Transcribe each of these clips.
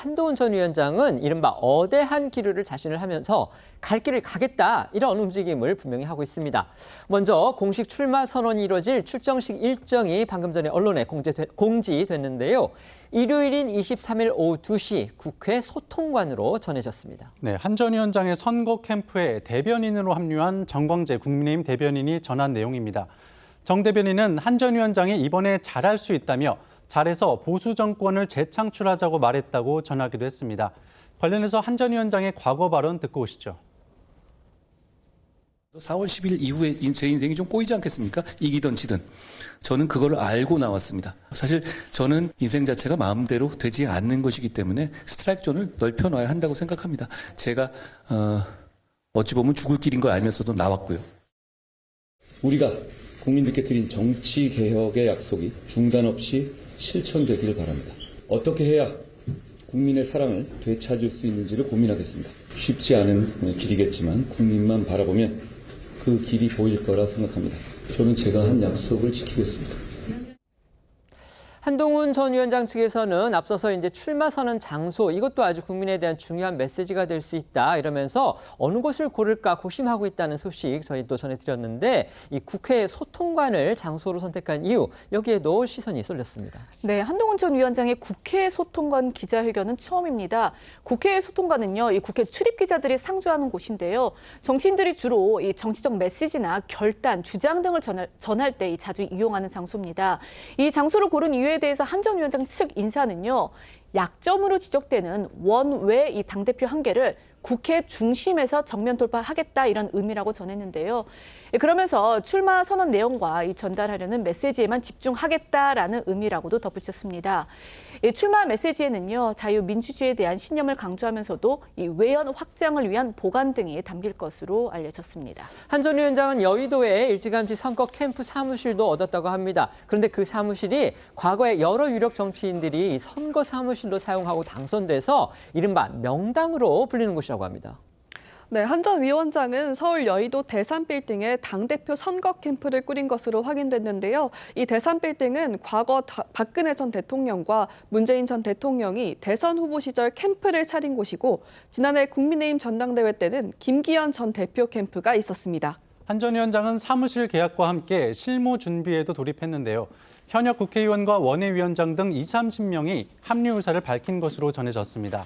한동훈 전 위원장은 이른바 어대한 기류를 자신을 하면서 갈 길을 가겠다 이런 움직임을 분명히 하고 있습니다. 먼저 공식 출마 선언이 이뤄질 출정식 일정이 방금 전에 언론에 공지됐는데요. 일요일인 23일 오후 2시 국회 소통관으로 전해졌습니다. 네, 한 전 위원장의 선거 캠프에 대변인으로 합류한 정광재 국민의힘 대변인이 전한 내용입니다. 정 대변인은 한 전 위원장이 이번에 잘할 수 있다며 잘해서 보수 정권을 재창출하자고 말했다고 전하기도 했습니다. 관련해서 한 전 위원장의 과거 발언 듣고 오시죠. 4월 10일 이후에 제 인생이 좀 꼬이지 않겠습니까? 이기든 지든. 저는 그걸 알고 나왔습니다. 사실 저는 인생 자체가 마음대로 되지 않는 것이기 때문에 스트라이크 존을 넓혀놔야 한다고 생각합니다. 제가 어찌 보면 죽을 길인 걸 알면서도 나왔고요. 우리가 국민들께 드린 정치개혁의 약속이 중단 없이 실천되기를 바랍니다. 어떻게 해야 국민의 사랑을 되찾을 수 있는지를 고민하겠습니다. 쉽지 않은 길이겠지만 국민만 바라보면 그 길이 보일 거라 생각합니다. 저는 제가 한 약속을 지키겠습니다. 한동훈 전 위원장 측에서는 앞서서 이제 출마 선언 장소 이것도 아주 국민에 대한 중요한 메시지가 될 수 있다 이러면서 어느 곳을 고를까 고심하고 있다는 소식 저희 또 전해드렸는데 이 국회 소통관을 장소로 선택한 이유 여기에도 시선이 쏠렸습니다. 네, 한동훈 전 위원장의 국회 소통관 기자회견은 처음입니다. 국회 소통관은요, 이 국회 출입 기자들이 상주하는 곳인데요. 정치인들이 주로 이 정치적 메시지나 결단, 주장 등을 전할 때 자주 이용하는 장소입니다. 이 장소를 고른 이유에 대해서 한 전 위원장 측 인사는요, 약점으로 지적되는 원외 이 당대표 한계를 국회 중심에서 정면 돌파하겠다 이런 의미라고 전했는데요. 그러면서 출마 선언 내용과 이 전달하려는 메시지에만 집중하겠다라는 의미라고도 덧붙였습니다. 출마 메시지에는요, 자유민주주의에 대한 신념을 강조하면서도 이 외연 확장을 위한 보관 등이 담길 것으로 알려졌습니다. 한 전 위원장은 여의도에 일찌감치 선거 캠프 사무실도 얻었다고 합니다. 그런데 그 사무실이 과거에 여러 유력 정치인들이 선거 사무실로 사용하고 당선돼서 이른바 명당으로 불리는 곳이라고 합니다. 네, 한 전 위원장은 서울 여의도 대산빌딩에 당대표 선거 캠프를 꾸린 것으로 확인됐는데요. 이 대산빌딩은 과거 박근혜 전 대통령과 문재인 전 대통령이 대선 후보 시절 캠프를 차린 곳이고 지난해 국민의힘 전당대회 때는 김기현 전 대표 캠프가 있었습니다. 한 전 위원장은 사무실 계약과 함께 실무 준비에도 돌입했는데요. 현역 국회의원과 원외위원장 등 20-30명이 합류 의사를 밝힌 것으로 전해졌습니다.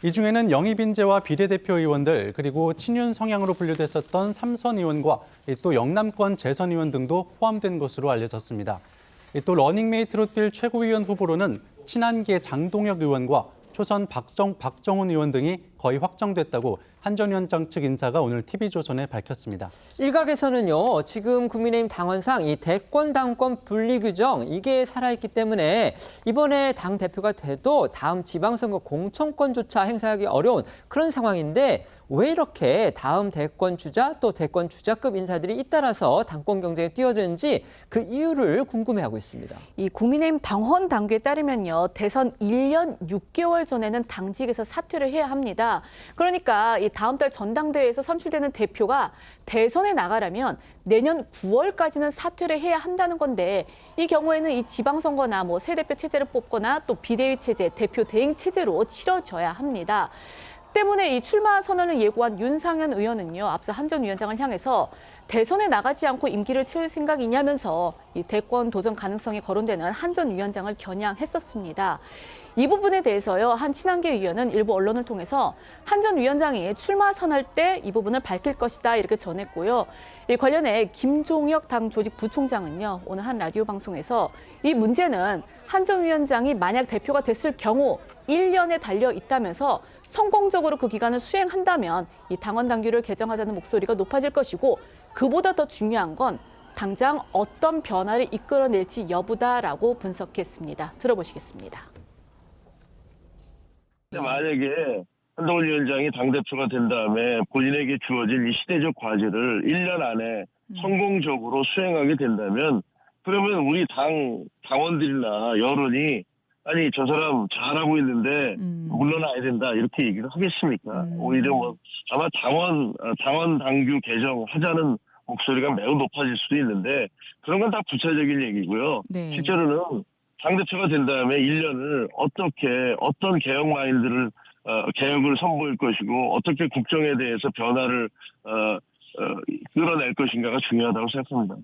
이 중에는 영입 인재와 비례대표 의원들 그리고 친윤 성향으로 분류됐었던 삼선 의원과 또 영남권 재선 의원 등도 포함된 것으로 알려졌습니다. 또 러닝메이트로 뛸 최고위원 후보로는 친한계 장동혁 의원과 초선 박정훈 의원 등이 거의 확정됐다고 한 전 위원장 측 인사가 오늘 TV조선에 밝혔습니다. 일각에서는요, 지금 국민의힘 당원상 이 대권 당권 분리 규정 이게 살아있기 때문에 이번에 당 대표가 돼도 다음 지방선거 공천권조차 행사하기 어려운 그런 상황인데 왜 이렇게 다음 대권 주자 또 대권 주자급 인사들이 잇따라서 당권 경쟁에 뛰어드는지 그 이유를 궁금해하고 있습니다. 이 국민의힘 당원 당규에 따르면요, 대선 1년 6개월 전에는 당직에서 사퇴를 해야 합니다. 그러니까 이 다음 달 전당대회에서 선출되는 대표가 대선에 나가려면 내년 9월까지는 사퇴를 해야 한다는 건데 이 경우에는 이 지방선거나 뭐 새 대표 체제를 뽑거나 또 비대위 체제, 대표 대행 체제로 치러져야 합니다. 때문에 이 출마 선언을 예고한 윤상현 의원은요, 앞서 한 전 위원장을 향해서 대선에 나가지 않고 임기를 채울 생각이냐면서 이 대권 도전 가능성이 거론되는 한 전 위원장을 겨냥했었습니다. 이 부분에 대해서요, 한 친한계 의원은 일부 언론을 통해서 한 전 위원장이 출마 선언할 때 이 부분을 밝힐 것이다 이렇게 전했고요. 이 관련해 김종혁 당 조직 부총장은요, 오늘 한 라디오 방송에서 이 문제는 한 전 위원장이 만약 대표가 됐을 경우 1년에 달려 있다면서 성공적으로 그 기간을 수행한다면 이 당원 당규를 개정하자는 목소리가 높아질 것이고 그보다 더 중요한 건 당장 어떤 변화를 이끌어낼지 여부다라고 분석했습니다. 들어보시겠습니다. 만약에 한동훈 위원장이 당대표가 된 다음에 본인에게 주어진 이 시대적 과제를 1년 안에 성공적으로 수행하게 된다면 그러면 우리 당원들이나 여론이 아니 저 사람 잘하고 있는데 물러나야 된다 이렇게 얘기를 하겠습니까? 오히려 뭐 아마 당원 당규 개정하자는 목소리가 매우 높아질 수도 있는데 그런 건 다 부차적인 얘기고요. 네. 실제로는 당대표가 된 다음에 1년을 어떤 개혁 마인드를 개혁을 선보일 것이고 어떻게 국정에 대해서 변화를 끌어낼 것인가가 중요하다고 생각합니다.